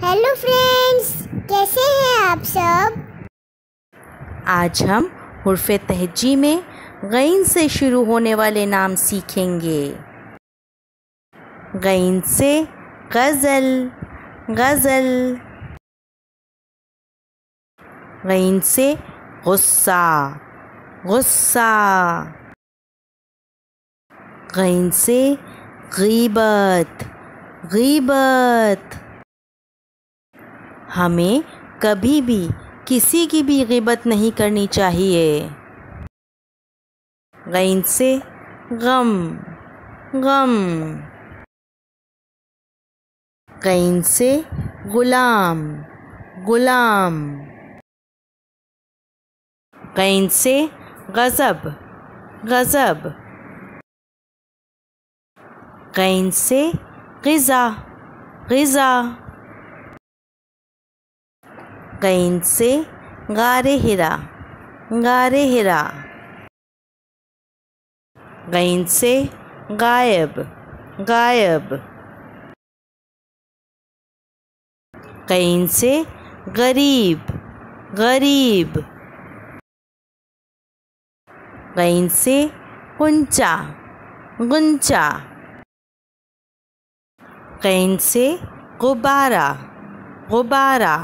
Hello friends, कैसे हैं आप सब। आज हम हुर्फ़े तहज्जी में गैन से शुरू होने वाले नाम सीखेंगे। गैन से गज़ल, गज़ल। गैन से गुस्सा, गुस्सा। गैन से ग़ीबत, ग़ीबत। हमें कभी भी किसी की भी ग़ीबत नहीं करनी चाहिए। गैन से गम, गम। गैन से ग़ुलाम, ग़ुलाम। गैन से गज़ब, गज़ब। गैन से ग़िज़ा, ग़िज़ा। गैन से गारे हिरा, गारे हिरा। गैन से गायब, गायब। गैन से गरीब, गरीब। गैन से गुंचा, गुंचा। गैन से गुब्बारा, गुब्बारा।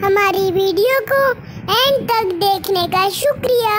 हमारी वीडियो को एंड तक देखने का शुक्रिया।